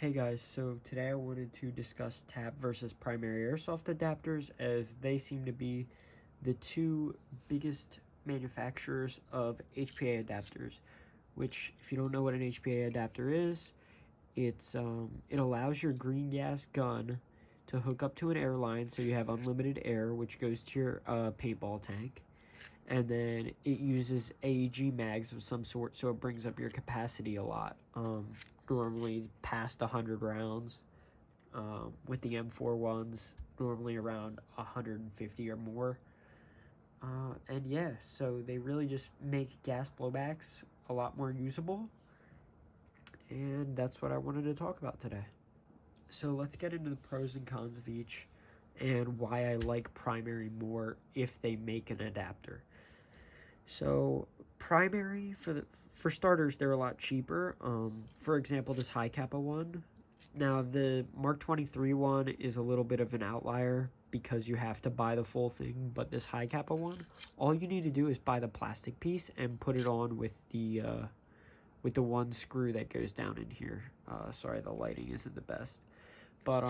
Hey guys, so today I wanted to discuss Tapp versus primary airsoft adapters, as they seem to be the two biggest manufacturers of HPA adapters. Which, if you don't know what an HPA adapter is, it allows your green gas gun to hook up to an airline, so you have unlimited air, which goes to your paintball tank, and then it uses AEG mags of some sort, so it brings up your capacity a lot. Normally past 100 rounds. With the M4 ones, normally around 150 or more. And yeah, so they really just make gas blowbacks a lot more usable, and that's what I wanted to talk about today. So let's get into the pros and cons of each, and why I like primary more if they make an adapter. So primary, for starters, they're a lot cheaper. For example, this high kappa one. Now the Mark 23 one is a little bit of an outlier because you have to buy the full thing, but this high kappa one, all you need to do is buy the plastic piece and put it on with the one screw that goes down in here. Sorry, the lighting isn't the best, but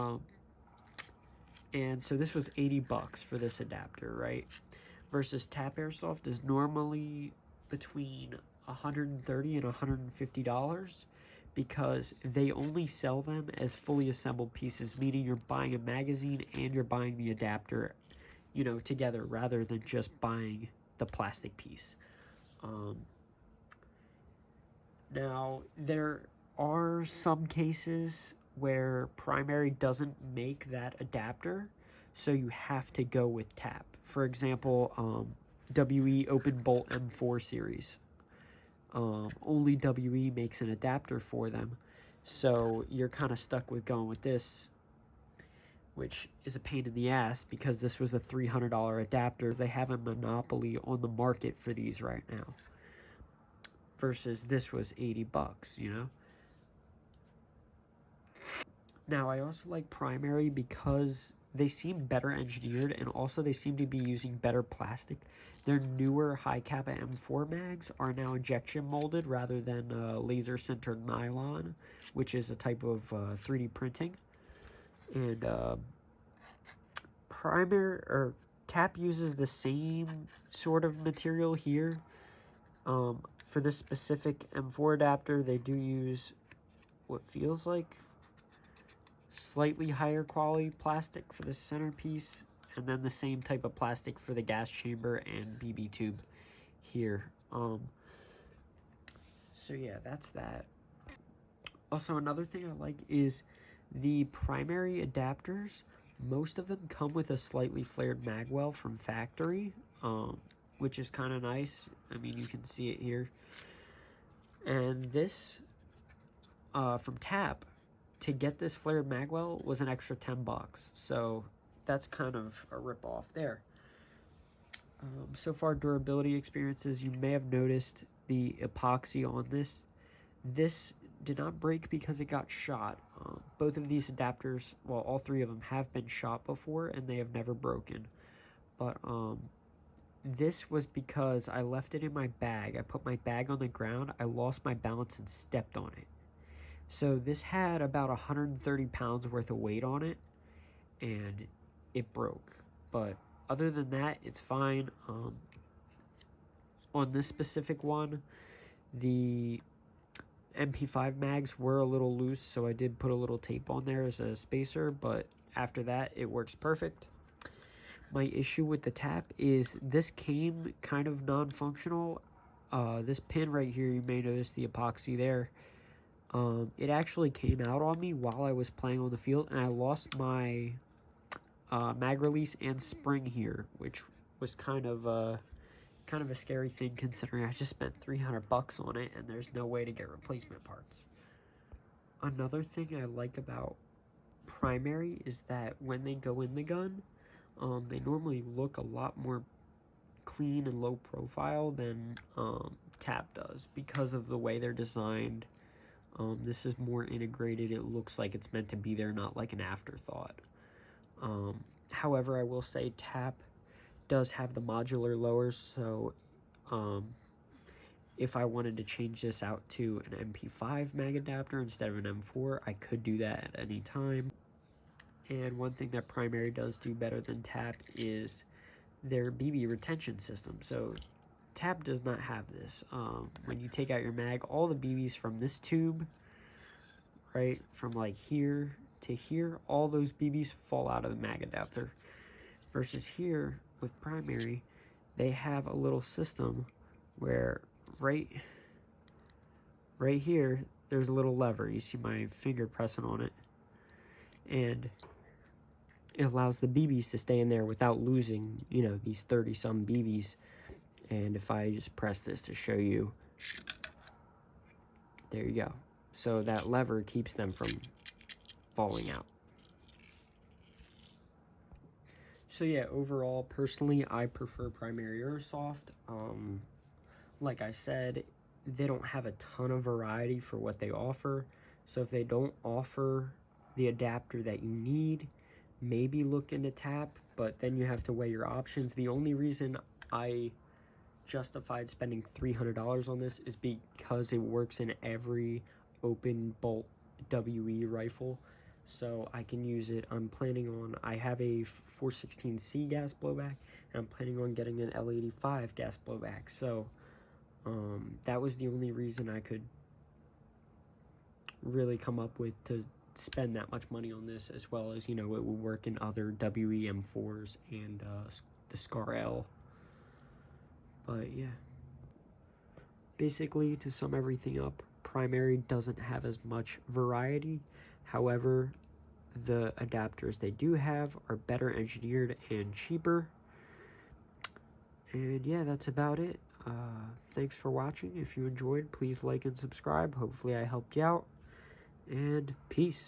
and so this was $80 for this adapter, right? Versus Tapp Airsoft is normally between $130 and $150 because they only sell them as fully assembled pieces, meaning you're buying a magazine and you're buying the adapter, together, rather than just buying the plastic piece. Now, there are some cases where primary doesn't make that adapter, so you have to go with Tapp. For example, WE Open Bolt M4 series. Only WE makes an adapter for them, so you're kind of stuck with going with this, which is a pain in the ass because this was a $300 adapter. They have a monopoly on the market for these right now, versus this was $80. Now, I also like primary because they seem better engineered, and also they seem to be using better plastic. Their newer high kappa M4 mags are now injection molded rather than laser sintered nylon, which is a type of 3D printing. And primary or Tapp uses the same sort of material here. For this specific M4 adapter, they do use what feels like slightly higher quality plastic for the centerpiece, and then the same type of plastic for the gas chamber and BB tube here. So yeah, that's that. Also, another thing I like is the primary adapters. Most of them come with a slightly flared magwell from factory, which is kind of nice. I mean, you can see it here. And this, from Tapp, to get this flared magwell was an extra $10, so that's kind of a rip off there. So far, durability experiences, you may have noticed the epoxy on this did not break because it got shot. Both of these adapters, well, all three of them have been shot before and they have never broken, but this was because I left it in my bag. I put my bag on the ground, I lost my balance and stepped on it. So this had about 130 pounds worth of weight on it, and it broke. But other than that, it's fine. On this specific one, the MP5 mags were a little loose, so I did put a little tape on there as a spacer, but after that, it works perfect. My issue with the Tapp is this came kind of non-functional. This pin right here, you may notice the epoxy there. It actually came out on me while I was playing on the field, and I lost my mag release and spring here, which was kind of a scary thing considering I just spent $300 on it, and there's no way to get replacement parts. Another thing I like about primary is that when they go in the gun, they normally look a lot more clean and low profile than Tapp does because of the way they're designed. This is more integrated. It looks like it's meant to be there, not like an afterthought. However, I will say Tapp does have the modular lowers, so if I wanted to change this out to an MP5 mag adapter instead of an M4, I could do that at any time. And one thing that Primary does do better than Tapp is their BB retention system. So Tapp does not have this. When you take out your mag, all the BBs from this tube, right, from like here to here, all those BBs fall out of the mag adapter. Versus here with Primary, they have a little system where right here there's a little lever. You see my finger pressing on it, and it allows the BBs to stay in there without losing, you know, these 30 some BBs. And if I just press this to show you, there you go. So that lever keeps them from falling out. So yeah, overall, personally, I prefer Primary Airsoft. Like I said, they don't have a ton of variety for what they offer. So if they don't offer the adapter that you need, maybe look into Tapp, but then you have to weigh your options. The only reason I justified spending $300 on this is because it works in every open bolt WE rifle, so I can use it. I have a 416C gas blowback, and I'm planning on getting an L85 gas blowback, so that was the only reason I could really come up with to spend that much money on this, as well as, you know, it will work in other WE M4s and the Scar L. But yeah, basically, to sum everything up, Primary doesn't have as much variety. However, the adapters they do have are better engineered and cheaper. And yeah, that's about it. Thanks for watching. If you enjoyed, please like and subscribe. Hopefully I helped you out. And peace.